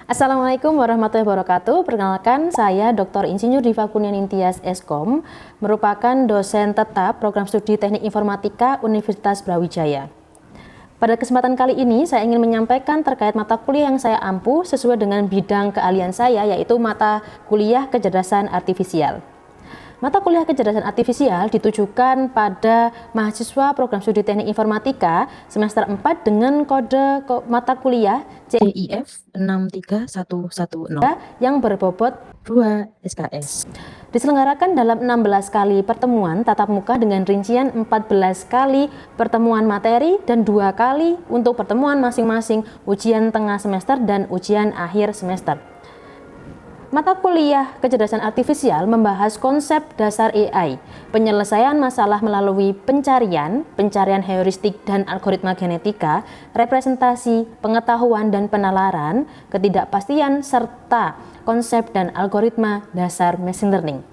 Assalamualaikum warahmatullahi wabarakatuh. Perkenalkan, saya Dr. Insinyur Diva Kurnianintias Eskom, merupakan dosen tetap program studi Teknik Informatika Universitas Brawijaya. Pada kesempatan kali ini, saya ingin menyampaikan terkait mata kuliah yang saya ampu sesuai dengan bidang keahlian saya, yaitu mata kuliah kecerdasan artifisial. Mata kuliah kecerdasan artifisial ditujukan pada mahasiswa program studi Teknik Informatika semester 4 dengan kode mata kuliah CIF 63110 yang berbobot 2 SKS. Diselenggarakan dalam 16 kali pertemuan tatap muka dengan rincian 14 kali pertemuan materi dan 2 kali untuk pertemuan masing-masing ujian tengah semester dan ujian akhir semester. Mata kuliah kecerdasan artifisial membahas konsep dasar AI, penyelesaian masalah melalui pencarian heuristik dan algoritma genetika, representasi, pengetahuan dan penalaran, ketidakpastian, serta konsep dan algoritma dasar machine learning.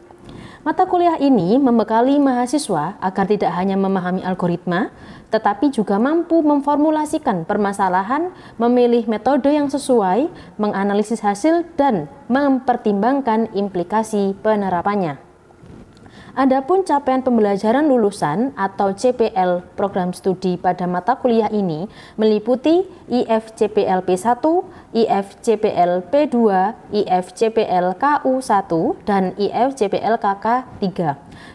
Mata kuliah ini membekali mahasiswa agar tidak hanya memahami algoritma, tetapi juga mampu memformulasikan permasalahan, memilih metode yang sesuai, menganalisis hasil, dan mempertimbangkan implikasi penerapannya. Adapun capaian pembelajaran lulusan atau CPL program studi pada mata kuliah ini meliputi IFCPL P1, IFCPL P2, IFCPL KU1, dan IFCPL KK3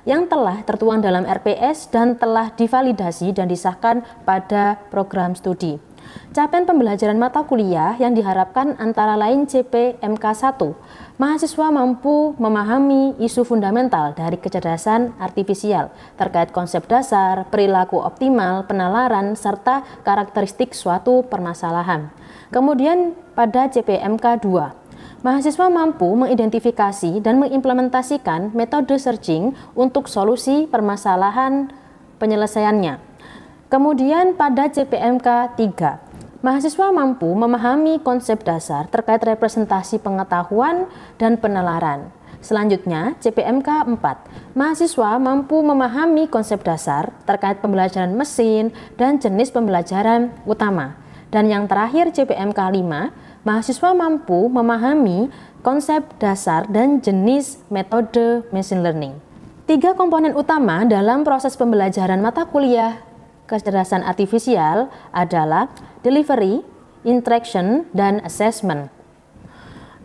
yang telah tertuang dalam RPS dan telah divalidasi dan disahkan pada program studi. Capaian pembelajaran mata kuliah yang diharapkan antara lain CPMK1. Mahasiswa mampu memahami isu fundamental dari kecerdasan artifisial terkait konsep dasar, perilaku optimal, penalaran, serta karakteristik suatu permasalahan. Kemudian pada CPMK2, mahasiswa mampu mengidentifikasi dan mengimplementasikan metode searching untuk solusi permasalahan penyelesaiannya. Kemudian pada CPMK 3, mahasiswa mampu memahami konsep dasar terkait representasi pengetahuan dan penalaran. Selanjutnya, CPMK 4, mahasiswa mampu memahami konsep dasar terkait pembelajaran mesin dan jenis pembelajaran utama. Dan yang terakhir, CPMK 5, mahasiswa mampu memahami konsep dasar dan jenis metode machine learning. 3 komponen utama dalam proses pembelajaran mata kuliah kecerdasan artifisial adalah delivery, interaction, dan assessment.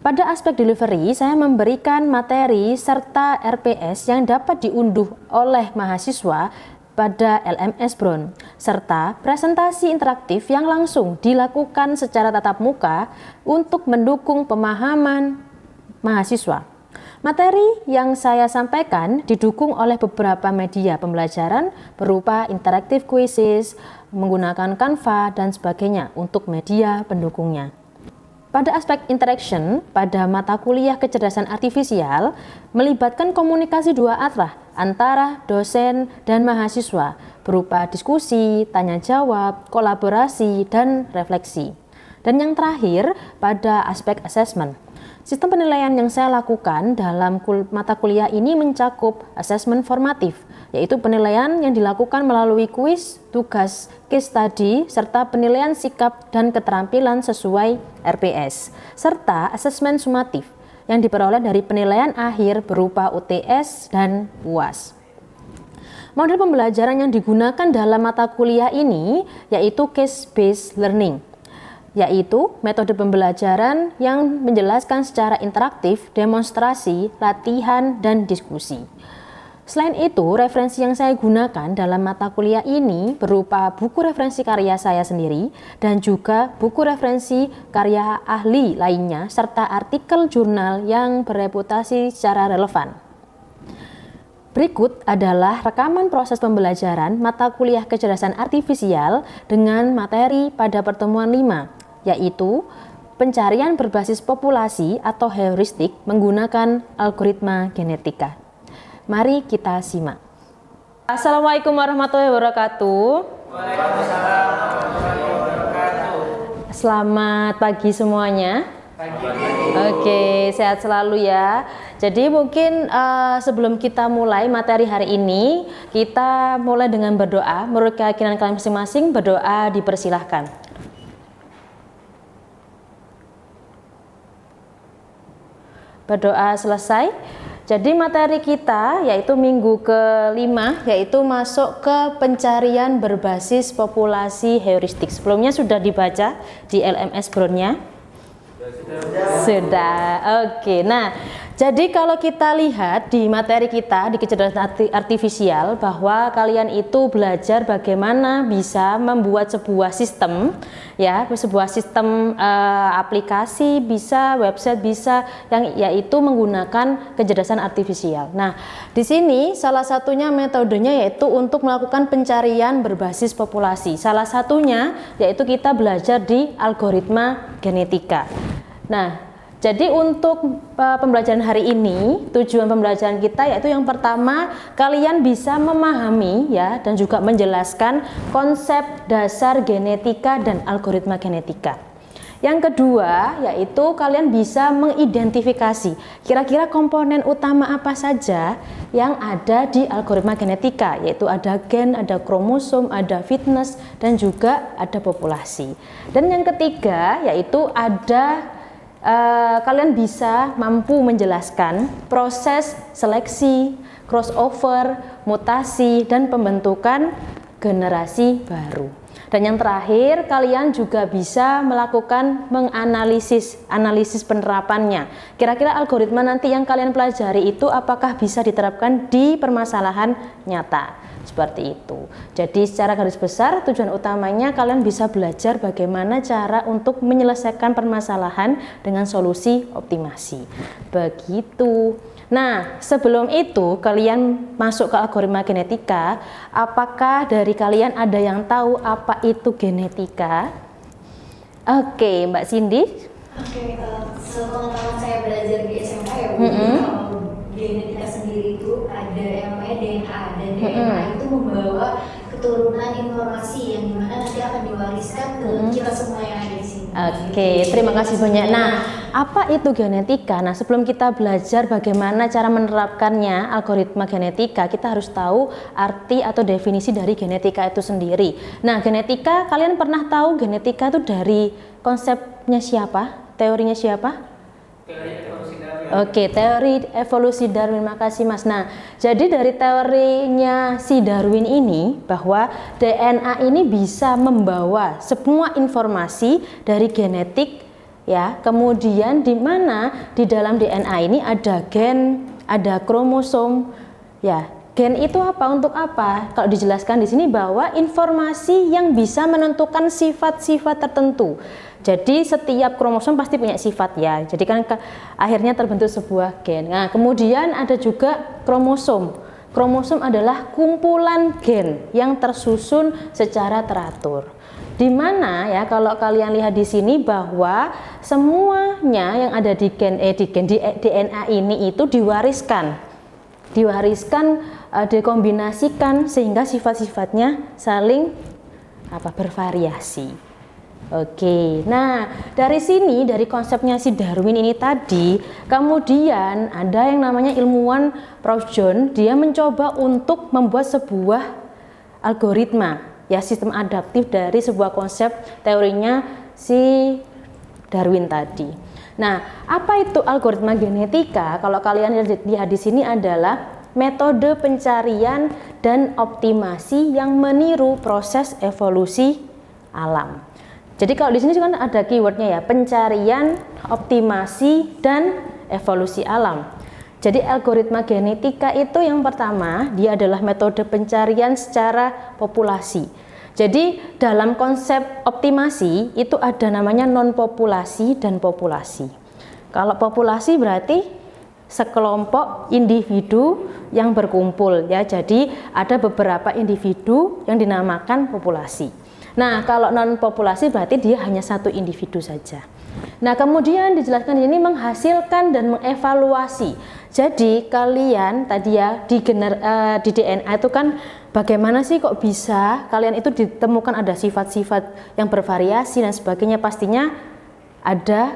Pada aspek delivery, saya memberikan materi serta RPS yang dapat diunduh oleh mahasiswa pada LMS Brown, serta presentasi interaktif yang langsung dilakukan secara tatap muka untuk mendukung pemahaman mahasiswa. Materi yang saya sampaikan didukung oleh beberapa media pembelajaran berupa interactive quizzes, menggunakan Canva, dan sebagainya untuk media pendukungnya. Pada aspek interaction, pada mata kuliah kecerdasan artifisial melibatkan komunikasi dua arah antara dosen dan mahasiswa berupa diskusi, tanya jawab, kolaborasi, dan refleksi. Dan yang terakhir, pada aspek assessment. Sistem penilaian yang saya lakukan dalam mata kuliah ini mencakup asesmen formatif, yaitu penilaian yang dilakukan melalui kuis, tugas, case study, serta penilaian sikap dan keterampilan sesuai RPS, serta asesmen sumatif yang diperoleh dari penilaian akhir berupa UTS dan UAS. Model pembelajaran yang digunakan dalam mata kuliah ini yaitu case-based learning, yaitu metode pembelajaran yang menjelaskan secara interaktif, demonstrasi, latihan, dan diskusi. Selain itu, referensi yang saya gunakan dalam mata kuliah ini berupa buku referensi karya saya sendiri dan juga buku referensi karya ahli lainnya serta artikel jurnal yang bereputasi secara relevan. Berikut adalah rekaman proses pembelajaran mata kuliah kecerdasan artifisial dengan materi pada pertemuan 5, yaitu pencarian berbasis populasi atau heuristik menggunakan algoritma genetika. Mari kita simak. Assalamualaikum warahmatullahi wabarakatuh. Waalaikumsalam warahmatullahi wabarakatuh. Selamat pagi semuanya. Oke, sehat selalu ya. Jadi mungkin sebelum kita mulai materi hari ini, kita mulai dengan berdoa. Menurut keyakinan kalian masing-masing, berdoa dipersilahkan. berdoa selesai. Jadi materi kita yaitu minggu ke-5 yaitu masuk ke pencarian berbasis populasi heuristik. Sebelumnya sudah dibaca di LMS Brown-nya? Sudah. Oke. Nah, jadi kalau kita lihat di materi kita di kecerdasan artifisial bahwa kalian itu belajar bagaimana bisa membuat sebuah sistem, ya, sebuah sistem aplikasi bisa, website bisa, yang yaitu menggunakan kecerdasan artifisial. Nah, di sini salah satunya metodenya yaitu untuk melakukan pencarian berbasis populasi. Salah satunya yaitu kita belajar di algoritma genetika. Nah, jadi untuk pembelajaran hari ini, tujuan pembelajaran kita yaitu yang pertama, kalian bisa memahami ya dan juga menjelaskan konsep dasar genetika dan algoritma genetika. Yang kedua, yaitu kalian bisa mengidentifikasi kira-kira komponen utama apa saja yang ada di algoritma genetika, yaitu ada gen, ada kromosom, ada fitness, dan juga ada populasi. Dan yang ketiga, yaitu ada kalian bisa mampu menjelaskan proses seleksi, crossover, mutasi, dan pembentukan generasi baru. Dan yang terakhir, kalian juga bisa melakukan analisis penerapannya. Kira-kira algoritma nanti yang kalian pelajari itu apakah bisa diterapkan di permasalahan nyata. Seperti itu. Jadi secara garis besar tujuan utamanya kalian bisa belajar bagaimana cara untuk menyelesaikan permasalahan dengan solusi optimasi. Begitu. Nah, sebelum itu kalian masuk ke algoritma genetika, apakah dari kalian ada yang tahu apa itu genetika? Oke, Mbak Cindy. Oke, sepengetahuan saya belajar di SMA ya, kalau genetika sendiri itu ada yang namanya DNA, dan DNA itu membawa keturunan informasi yang dimana nanti akan diwariskan ke kita semua yang ada di sini. Oke, terima kasih banyak. Nah, apa itu genetika? Nah, sebelum kita belajar bagaimana cara menerapkannya algoritma genetika, kita harus tahu arti atau definisi dari genetika itu sendiri. Nah, genetika, kalian pernah tahu genetika itu dari konsepnya siapa? Teorinya siapa? Teori evolusi Darwin. Oke, teori evolusi Darwin, makasih Mas. Nah, jadi dari teorinya si Darwin ini bahwa DNA ini bisa membawa semua informasi dari genetik ya. Kemudian di mana di dalam DNA ini ada gen, ada kromosom ya. Gen itu apa? Untuk apa? Kalau dijelaskan di sini bahwa informasi yang bisa menentukan sifat-sifat tertentu. Jadi setiap kromosom pasti punya sifat ya. Jadi kan akhirnya terbentuk sebuah gen. Nah, kemudian ada juga kromosom. Kromosom adalah kumpulan gen yang tersusun secara teratur. Di mana ya kalau kalian lihat di sini bahwa semuanya yang ada di DNA ini itu diwariskan, dikombinasikan sehingga sifat-sifatnya saling bervariasi. Oke, nah dari sini, dari konsepnya si Darwin ini tadi, kemudian ada yang namanya ilmuwan Prof. John, dia mencoba untuk membuat sebuah algoritma, ya sistem adaptif dari sebuah konsep teorinya si Darwin tadi. Nah, apa itu algoritma genetika? Kalau kalian lihat di sini adalah metode pencarian dan optimasi yang meniru proses evolusi alam. Jadi kalau di sini kan ada keywordnya ya, pencarian, optimasi, dan evolusi alam. Jadi algoritma genetika itu yang pertama, dia adalah metode pencarian secara populasi. Jadi dalam konsep optimasi itu ada namanya non-populasi dan populasi. Kalau populasi berarti sekelompok individu yang berkumpul ya. Jadi ada beberapa individu yang dinamakan populasi. Nah, kalau non-populasi berarti dia hanya satu individu saja. Nah, kemudian dijelaskan ini menghasilkan dan mengevaluasi. Jadi kalian tadi ya di DNA itu kan bagaimana sih kok bisa kalian itu ditemukan ada sifat-sifat yang bervariasi dan sebagainya, pastinya ada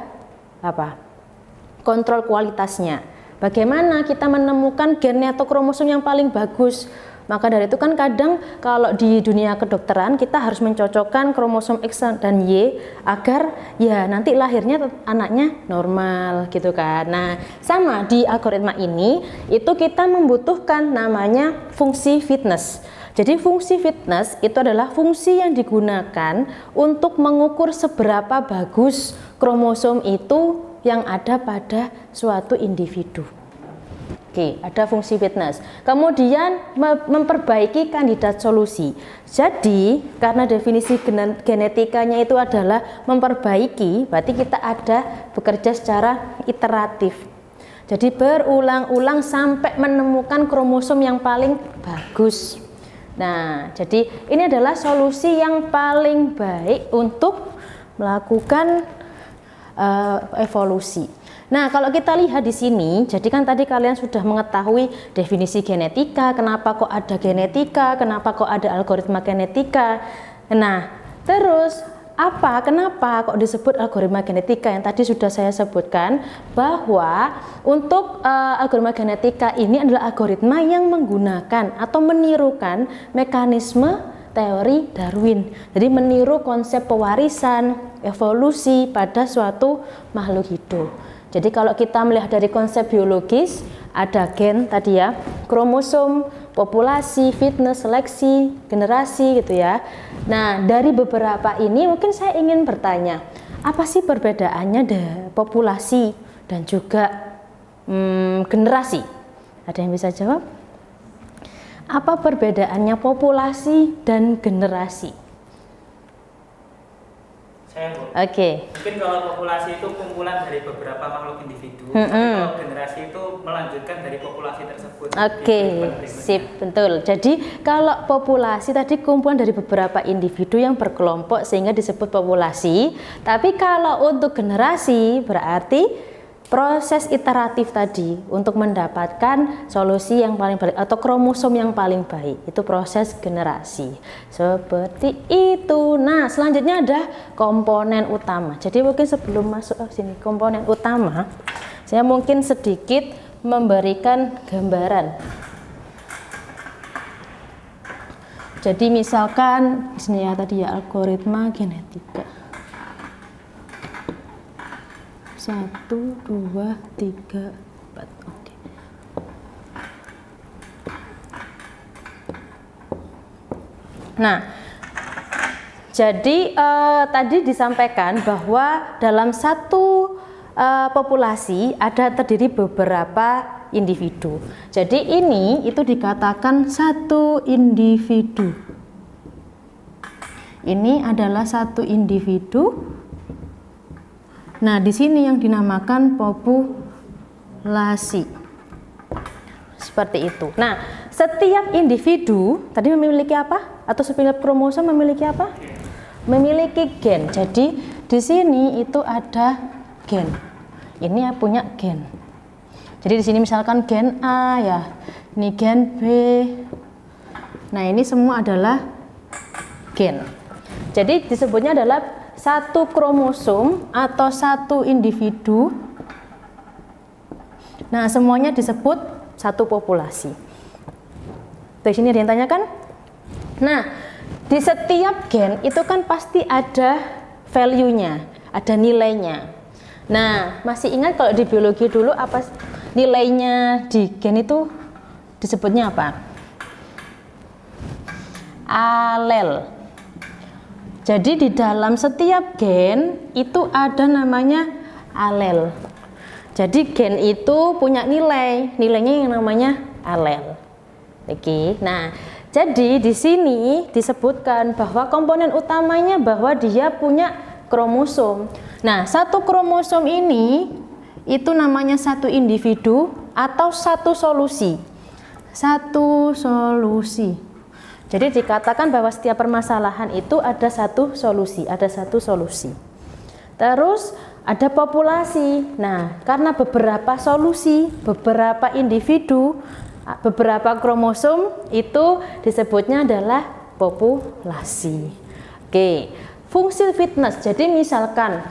kontrol kualitasnya. Bagaimana kita menemukan gen atau kromosom yang paling bagus Maka dari itu kan kadang kalau di dunia kedokteran kita harus mencocokkan kromosom X dan Y agar ya nanti lahirnya anaknya normal gitu kan. Nah, sama di algoritma ini itu kita membutuhkan namanya fungsi fitness. Jadi fungsi fitness itu adalah fungsi yang digunakan untuk mengukur seberapa bagus kromosom itu yang ada pada suatu individu. Oke, ada fungsi fitness. Kemudian memperbaiki kandidat solusi. Jadi, karena definisi genetikanya itu adalah memperbaiki, berarti kita ada bekerja secara iteratif. Jadi berulang-ulang sampai menemukan kromosom yang paling bagus. Nah, jadi ini adalah solusi yang paling baik untuk melakukan evolusi. Nah, kalau kita lihat di sini, jadi kan tadi kalian sudah mengetahui definisi genetika, kenapa kok ada genetika, kenapa kok ada algoritma genetika. Nah, terus kenapa kok disebut algoritma genetika yang tadi sudah saya sebutkan, bahwa untuk algoritma genetika ini adalah algoritma yang menggunakan atau menirukan mekanisme teori Darwin. Jadi meniru konsep pewarisan, evolusi pada suatu makhluk hidup. Jadi kalau kita melihat dari konsep biologis, ada gen tadi ya, kromosom, populasi, fitness, seleksi, generasi gitu ya. Nah, dari beberapa ini mungkin saya ingin bertanya, apa sih perbedaannya populasi dan juga generasi? Ada yang bisa jawab? Apa perbedaannya populasi dan generasi? Oke. Mungkin kalau populasi itu kumpulan dari beberapa makhluk individu, tapi kalau generasi itu melanjutkan dari populasi tersebut. Oke, sip, betul. Jadi kalau populasi tadi kumpulan dari beberapa individu yang berkelompok sehingga disebut populasi. Tapi kalau untuk generasi berarti proses iteratif tadi untuk mendapatkan solusi yang paling baik atau kromosom yang paling baik, itu proses generasi. Seperti itu. Nah, selanjutnya ada komponen utama. Jadi mungkin sebelum masuk ke sini komponen utama, saya mungkin sedikit memberikan gambaran. Jadi misalkan di sini ya tadi ya algoritma genetika. 1, 2, 3, 4. Oke. Nah, jadi tadi disampaikan bahwa dalam satu populasi ada terdiri beberapa individu. Jadi ini itu dikatakan satu individu. Ini adalah satu individu. Nah, di sini yang dinamakan populasi. Seperti itu. Nah, setiap individu tadi memiliki apa? Atau setiap kromosom memiliki apa? Memiliki gen. Jadi di sini itu ada gen. Ini punya gen. Jadi di sini misalkan gen A ya. Ini gen B. Nah, ini semua adalah gen. Jadi disebutnya adalah satu kromosom atau satu individu. Nah, semuanya disebut satu populasi. Di sini ada yang tanyakan? Nah, di setiap gen itu kan pasti ada value-nya, ada nilainya. Nah, masih ingat kalau di biologi dulu apa nilainya di gen itu disebutnya apa? Alel. Jadi di dalam setiap gen itu ada namanya alel. Jadi gen itu punya nilainya yang namanya alel. Oke. Nah, jadi di sini disebutkan bahwa komponen utamanya bahwa dia punya kromosom. Nah, satu kromosom ini itu namanya satu individu atau satu solusi. Satu solusi. Jadi dikatakan bahwa setiap permasalahan itu ada satu solusi, Terus ada populasi. Nah, karena beberapa solusi, beberapa individu, beberapa kromosom itu disebutnya adalah populasi. Oke, fungsi fitness. Jadi misalkan,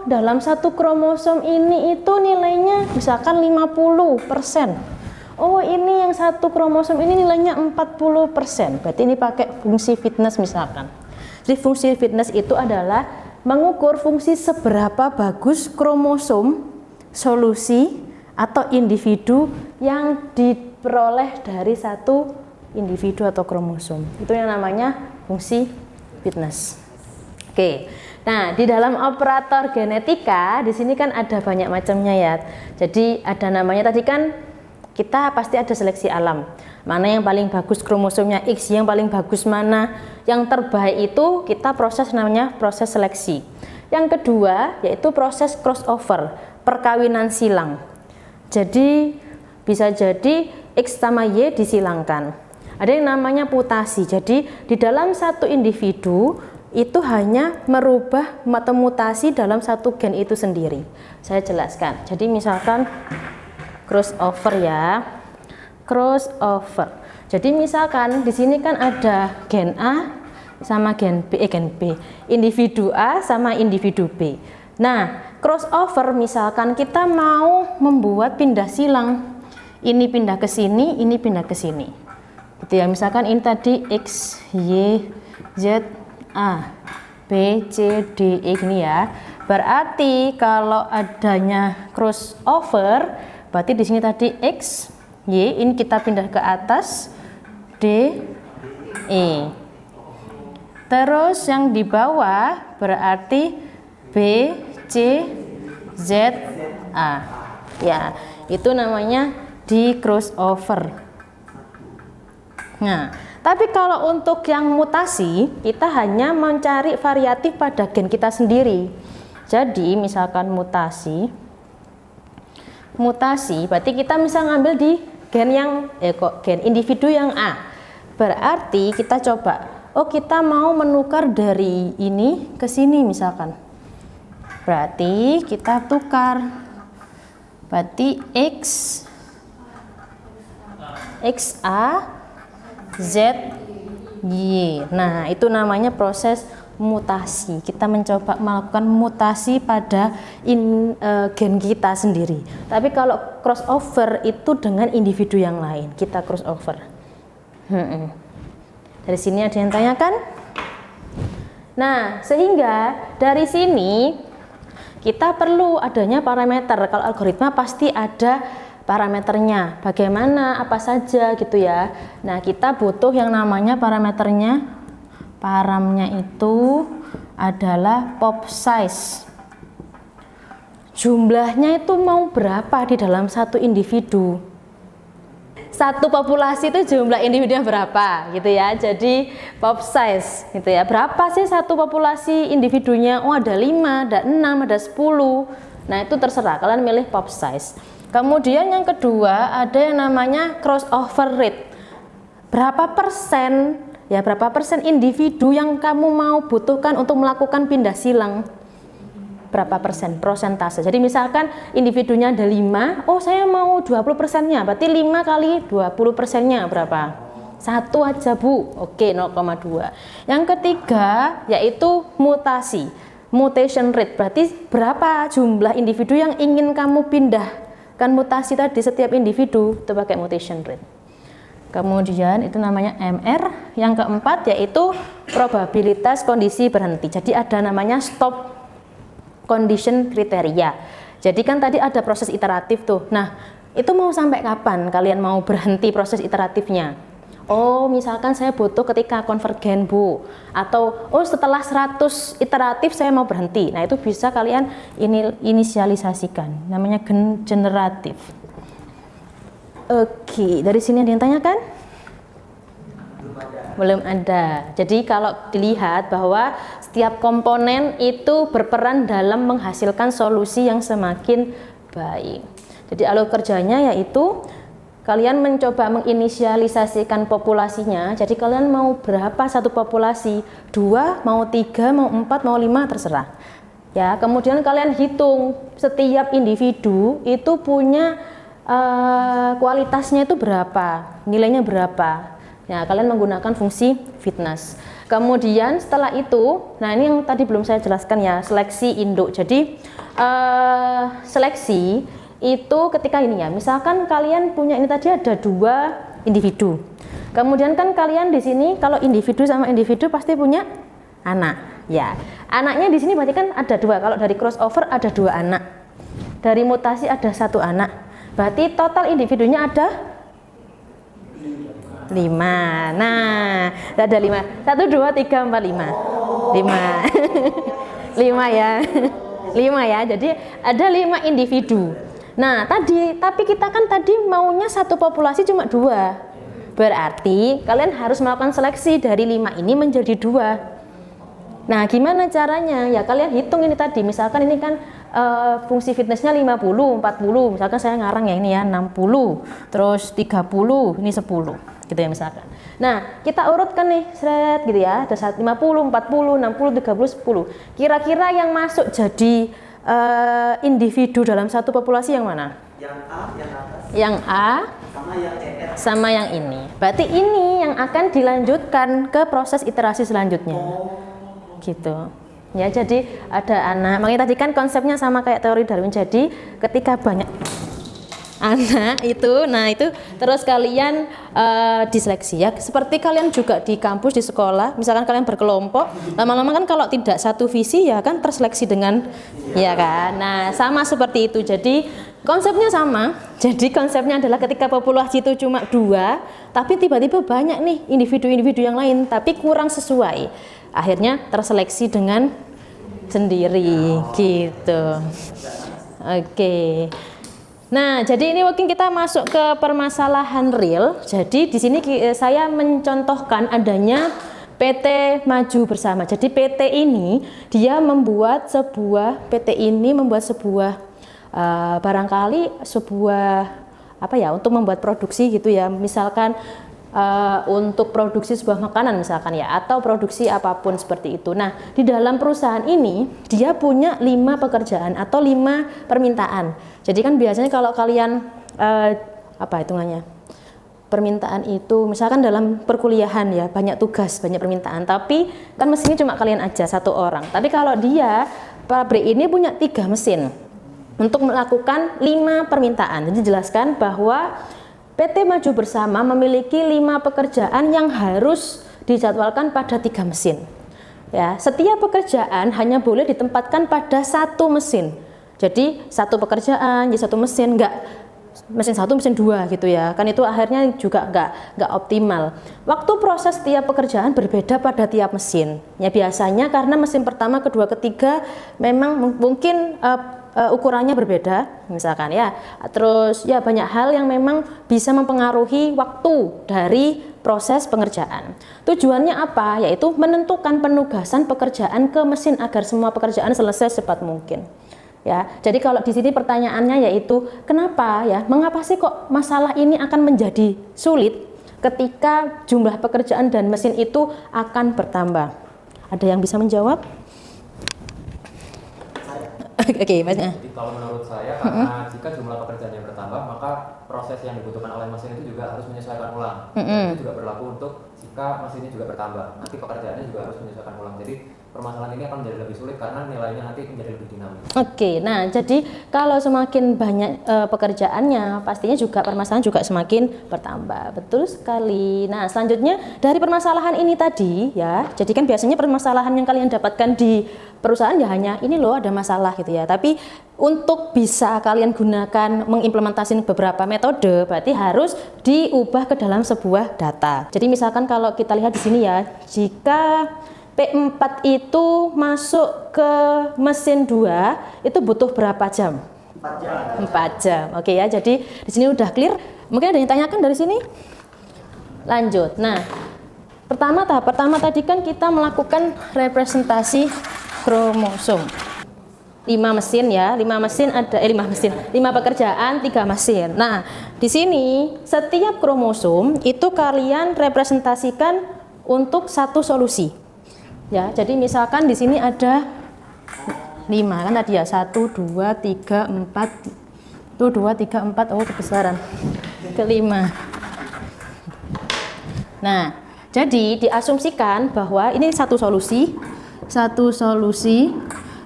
dalam satu kromosom ini itu nilainya misalkan 50%. oh ini yang satu kromosom ini nilainya 40%, berarti ini pakai fungsi fitness misalkan. Jadi fungsi fitness itu adalah mengukur fungsi seberapa bagus kromosom, solusi, atau individu yang diperoleh dari satu individu atau kromosom. Itu yang namanya fungsi fitness. Oke. Nah, di dalam operator genetika di sini kan ada banyak macamnya ya. Jadi ada namanya tadi kan kita pasti ada seleksi alam. Mana yang paling bagus kromosomnya X, yang paling bagus mana, yang terbaik itu kita proses namanya proses seleksi. Yang kedua yaitu proses crossover, perkawinan silang. Jadi bisa jadi X sama Y disilangkan. Ada yang namanya mutasi. Jadi di dalam satu individu itu hanya merubah atau mutasi dalam satu gen itu sendiri. Saya jelaskan. Jadi misalkan crossover ya. Crossover. Jadi misalkan di sini kan ada gen A sama gen B. Individu A sama individu B. Nah, crossover misalkan kita mau membuat pindah silang. Ini pindah ke sini, ini pindah ke sini. Gitu ya. Misalkan ini tadi X, Y, Z, A, B, C, D, E gini ya. Berarti kalau adanya crossover, berarti di sini tadi X, Y, ini kita pindah ke atas, D, E. Terus yang di bawah berarti B, C, Z, A. Ya, itu namanya di crossover. Nah, tapi kalau untuk yang mutasi, kita hanya mencari variatif pada gen kita sendiri. Jadi misalkan mutasi berarti kita bisa ngambil di gen yang gen individu yang A. Berarti kita coba, oh kita mau menukar dari ini ke sini misalkan. Berarti kita tukar. Berarti XA Z, Y. Nah, itu namanya proses mutasi. Kita mencoba melakukan mutasi pada gen kita sendiri. Tapi kalau crossover itu dengan individu yang lain, kita crossover. Dari sini ada yang tanyakan? Nah, sehingga dari sini kita perlu adanya parameter. Kalau algoritma pasti ada parameternya, bagaimana, apa saja gitu ya. Nah, kita butuh yang namanya parameternya. Paramnya itu adalah pop size. Jumlahnya itu mau berapa di dalam satu individu. Satu populasi itu jumlah individunya berapa gitu ya. Jadi pop size gitu ya. Berapa sih satu populasi individunya? Oh, ada 5, ada 6, ada 10. Nah, itu terserah, kalian milih pop size. Kemudian yang kedua ada yang namanya crossover rate. Berapa persen ya, berapa persen individu yang kamu mau butuhkan untuk melakukan pindah silang? Berapa persen? Prosentase. Jadi misalkan individunya ada 5, oh saya mau 20%-nya, berarti 5 kali 20%-nya berapa? 1 aja Bu. Oke, 0,2. Yang ketiga yaitu mutasi. Mutation rate, berarti berapa jumlah individu yang ingin kamu pindah kan mutasi tadi setiap individu, itu pakai mutation rate. Kemudian itu namanya MR. Yang keempat yaitu probabilitas kondisi berhenti. Jadi ada namanya stop condition kriteria. Jadi kan tadi ada proses iteratif tuh. Nah, itu mau sampai kapan kalian mau berhenti proses iteratifnya? Oh, misalkan saya butuh ketika konvergen Bu, atau oh setelah 100 iteratif saya mau berhenti. Nah, itu bisa kalian inisialisasikan, namanya generatif. Oke, dari sini ada yang tanyakan? Belum ada. Jadi kalau dilihat bahwa setiap komponen itu berperan dalam menghasilkan solusi yang semakin baik. Jadi alur kerjanya yaitu kalian mencoba menginisialisasikan populasinya. Jadi kalian mau berapa satu populasi? 2, mau 3, mau 4, mau 5, terserah. Ya, kemudian kalian hitung setiap individu itu punya kualitasnya itu berapa, nilainya berapa. Ya, kalian menggunakan fungsi fitness. Kemudian setelah itu, nah ini yang tadi belum saya jelaskan ya, seleksi induk. Jadi seleksi itu ketika ini ya, misalkan kalian punya ini tadi ada 2 individu. Kemudian kan kalian di sini kalau individu sama individu pasti punya anak. Ya, anaknya di sini berarti kan ada 2. Kalau dari crossover ada 2 anak. Dari mutasi ada 1 anak. Berarti total individunya ada 5. Nah, ada 5. 1 2 3 4 5. 5. 5 ya. 5 ya. Jadi ada 5 individu. Nah, tapi kita kan tadi maunya satu populasi cuma 2. Berarti kalian harus melakukan seleksi dari 5 ini menjadi 2. Nah, gimana caranya? Ya kalian hitung ini tadi. Misalkan ini kan fungsi fitnessnya 50, 40. Misalkan saya ngarang ya ini ya 60, terus 30, ini 10 gitu ya misalkan. Nah, kita urutkan nih seret gitu ya. Ada 50, 40, 60, 30, 10. Kira-kira yang masuk jadi individu dalam satu populasi yang mana? Yang A, yang atas. Yang A Sama yang ER. sama yang ini. Berarti ini yang akan dilanjutkan ke proses iterasi selanjutnya. Gitu. Ya, jadi ada anak. Makanya tadi kan konsepnya sama kayak teori Darwin. Jadi ketika banyak anak itu, nah itu terus kalian diseleksi ya. Seperti kalian juga di kampus, di sekolah, misalkan kalian berkelompok, lama-lama kan kalau tidak satu visi ya kan terseleksi dengan ya kan. Nah, sama seperti itu. Jadi konsepnya sama. Jadi konsepnya adalah ketika populasi itu cuma 2, tapi tiba-tiba banyak nih individu-individu yang lain, tapi kurang sesuai. Akhirnya terseleksi dengan sendiri gitu. Oke. Nah, jadi ini mungkin kita masuk ke permasalahan real. Jadi di sini saya mencontohkan adanya PT Maju Bersama. Jadi PT ini membuat sebuah barangkali sebuah apa ya, untuk membuat produksi gitu ya. Misalkan untuk produksi sebuah makanan misalkan ya, atau produksi apapun seperti itu. Nah, di dalam perusahaan ini dia punya 5 pekerjaan atau 5 permintaan. Jadi kan biasanya kalau kalian apa hitungannya, permintaan itu misalkan dalam perkuliahan ya, banyak tugas, banyak permintaan, tapi kan mesinnya cuma kalian aja 1 orang. Tapi kalau dia pabrik ini punya 3 mesin untuk melakukan 5 permintaan. Jadi jelaskan bahwa PT Maju Bersama memiliki 5 pekerjaan yang harus dijadwalkan pada 3 mesin. Ya, setiap pekerjaan hanya boleh ditempatkan pada 1 mesin. Jadi 1 pekerjaan, jadi 1 mesin, enggak mesin 1, mesin 2 gitu ya. Kan itu akhirnya juga enggak optimal. Waktu proses setiap pekerjaan berbeda pada tiap mesin. Ya biasanya karena mesin pertama, kedua, ketiga memang mungkin ukurannya berbeda misalkan ya. Terus ya banyak hal yang memang bisa mempengaruhi waktu dari proses pengerjaan. Tujuannya apa? Yaitu menentukan penugasan pekerjaan ke mesin agar semua pekerjaan selesai secepat mungkin. Ya, jadi kalau di sini pertanyaannya yaitu kenapa ya? Mengapa sih kok masalah ini akan menjadi sulit ketika jumlah pekerjaan dan mesin itu akan bertambah? Ada yang bisa menjawab? Oke, Masnya. Jadi kalau menurut saya karena jika jumlah pekerjaannya bertambah, maka proses yang dibutuhkan oleh mesin itu juga harus menyesuaikan ulang. Itu juga berlaku untuk jika mesinnya juga bertambah, nanti pekerjaannya juga harus menyesuaikan ulang. Jadi permasalahan ini akan menjadi lebih sulit karena nilainya nanti menjadi lebih dinamis. Oke, nah jadi kalau semakin banyak pekerjaannya, pastinya juga permasalahan juga semakin bertambah. Betul sekali. Nah, selanjutnya dari permasalahan ini tadi ya, jadi kan biasanya permasalahan yang kalian dapatkan di perusahaan ya hanya ini loh ada masalah gitu ya. Tapi untuk bisa kalian gunakan mengimplementasikan beberapa metode, berarti harus diubah ke dalam sebuah data. Jadi misalkan kalau kita lihat di sini ya, jika P4 itu masuk ke mesin 2 itu butuh berapa jam? 4 jam. 4 jam. Oke ya. Jadi di sini udah clear. Mungkin ada yang tanyakan dari sini? Lanjut. Nah, tahap pertama tadi kan kita melakukan representasi kromosom. 5 mesin ya, 5 pekerjaan, 3 mesin. Nah, di sini setiap kromosom itu kalian representasikan untuk satu solusi. Ya, jadi misalkan di sini ada 5 kan tadi ya, 1 2 3 4. Tuh 2 3 4, oh kebesaran. Kelima. Nah, jadi diasumsikan bahwa ini satu solusi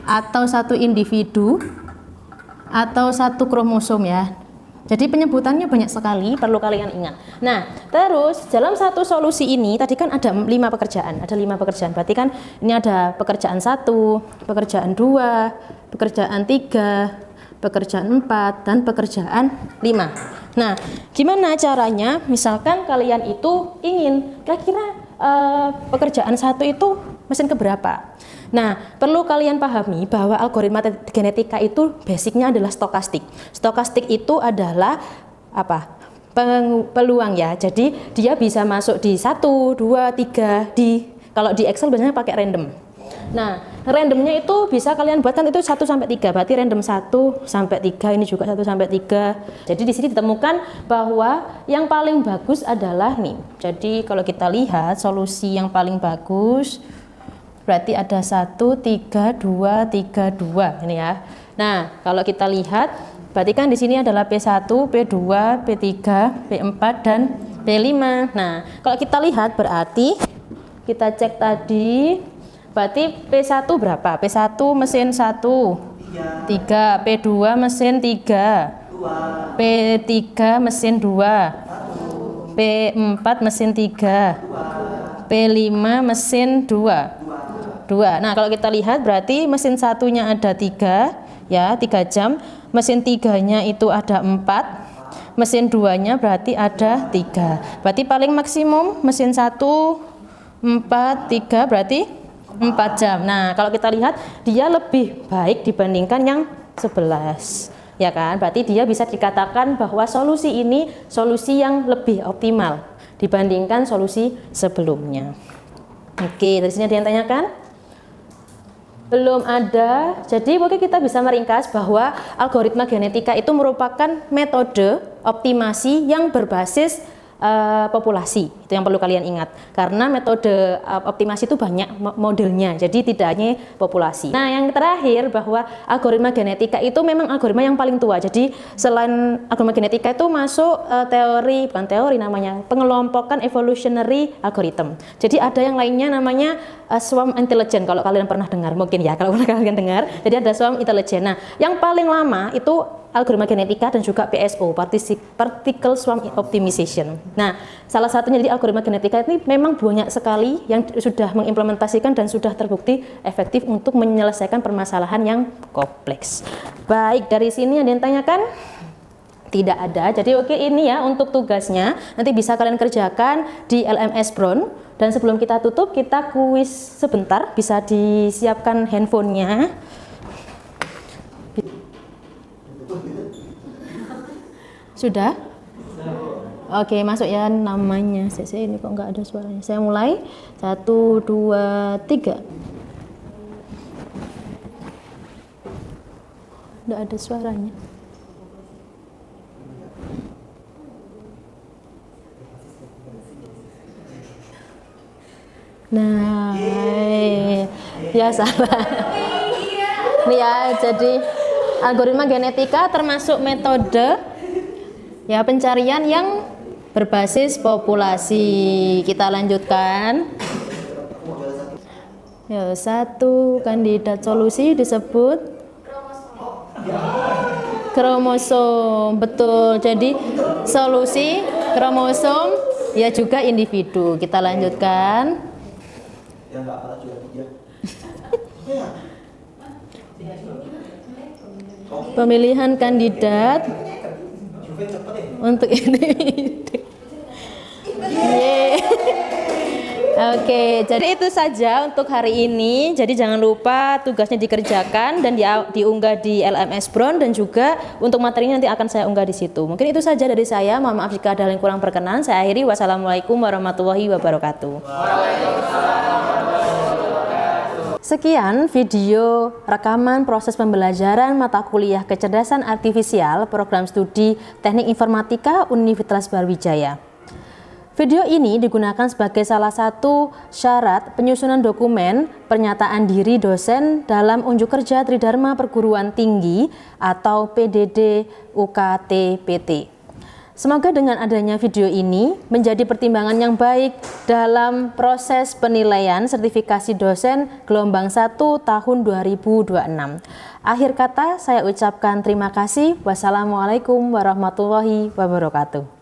atau satu individu atau satu kromosom ya. Jadi penyebutannya banyak sekali, perlu kalian ingat. Nah, terus dalam satu solusi ini tadi kan ada 5 pekerjaan, Berarti kan ini ada pekerjaan 1, pekerjaan 2, pekerjaan 3, pekerjaan 4, dan pekerjaan 5. Nah, gimana caranya? Misalkan kalian itu ingin kira-kira pekerjaan 1 itu mesin keberapa? Nah, perlu kalian pahami bahwa algoritma genetika itu basicnya adalah stokastik. Stokastik itu adalah apa? Peluang ya. Jadi dia bisa masuk di 1, 2, 3 kalau di Excel biasanya pakai random. Nah, randomnya itu bisa kalian buatkan itu 1 sampai 3. Berarti random 1 sampai 3, ini juga 1 sampai 3. Jadi di sini ditemukan bahwa yang paling bagus adalah nih. Jadi kalau kita lihat solusi yang paling bagus berarti ada 1, 3, 2, 3, 2 ini ya. Nah, kalau kita lihat berarti kan di sini adalah P1, P2, P3, P4 dan P5. Nah, kalau kita lihat berarti kita cek tadi berarti P1 berapa? P1 mesin 1 3, P2 mesin 3, P3 mesin 2, P4 mesin 3, P5 mesin 2. Nah, kalau kita lihat berarti mesin satunya ada 3 ya, 3 jam. Mesin 3-nya itu ada 4. Mesin 2-nya berarti ada 3. Berarti paling maksimum mesin 1 4, 3 berarti 4 jam. Nah, kalau kita lihat dia lebih baik dibandingkan yang 11. Ya kan? Berarti dia bisa dikatakan bahwa solusi ini solusi yang lebih optimal dibandingkan solusi sebelumnya. Oke, dari sini ada yang tanyakan? Belum ada. Jadi mungkin kita bisa meringkas bahwa algoritma genetika itu merupakan metode optimasi yang berbasis populasi. Itu yang perlu kalian ingat. Karena metode optimasi itu banyak modelnya. Jadi tidak hanya populasi. Nah, yang terakhir bahwa algoritma genetika itu memang algoritma yang paling tua. Jadi selain algoritma genetika itu masuk bukan teori namanya, pengelompokan evolutionary algorithm. Jadi ada yang lainnya namanya swarm intelligence, kalau kalian pernah dengar mungkin ya, kalau pernah kalian dengar. Jadi ada swarm intelligence. Nah, yang paling lama itu algoritma genetika dan juga PSO, particle swarm optimization. Nah, salah satunya jadi algoritma genetika ini memang banyak sekali yang sudah mengimplementasikan dan sudah terbukti efektif untuk menyelesaikan permasalahan yang kompleks. Baik, dari sini ada yang tanyakan? Tidak ada. Jadi oke, ini ya untuk tugasnya. Nanti bisa kalian kerjakan di LMS Brown. Dan sebelum kita tutup, kita kuis sebentar. Bisa disiapkan handphonenya. Sudah? Oke, masuk ya namanya. Saya ini kok nggak ada suaranya. Saya mulai. 1, 2, 3. Nggak ada suaranya. Nah, ya salah. Ini ya, jadi algoritma genetika termasuk metode ya pencarian yang berbasis populasi. Kita lanjutkan. Ya, 1 kandidat solusi disebut kromosom. Betul. Jadi solusi kromosom ya juga individu. Kita lanjutkan. Pemilihan kandidat untuk individu. Oke, jadi itu saja untuk hari ini. Jadi jangan lupa tugasnya dikerjakan dan diunggah di LMS Brown, dan juga untuk materinya nanti akan saya unggah di situ. Mungkin itu saja dari saya. Mohon maaf jika ada yang kurang berkenan. Saya akhiri. Wassalamualaikum warahmatullahi wabarakatuh. Sekian video rekaman proses pembelajaran mata kuliah Kecerdasan Artifisial Program Studi Teknik Informatika Universitas Brawijaya. Video ini digunakan sebagai salah satu syarat penyusunan dokumen pernyataan diri dosen dalam unjuk kerja Tridharma Perguruan Tinggi atau PDD UKT PT. Semoga dengan adanya video ini menjadi pertimbangan yang baik dalam proses penilaian sertifikasi dosen gelombang 1 tahun 2026. Akhir kata saya ucapkan terima kasih. Wassalamualaikum warahmatullahi wabarakatuh.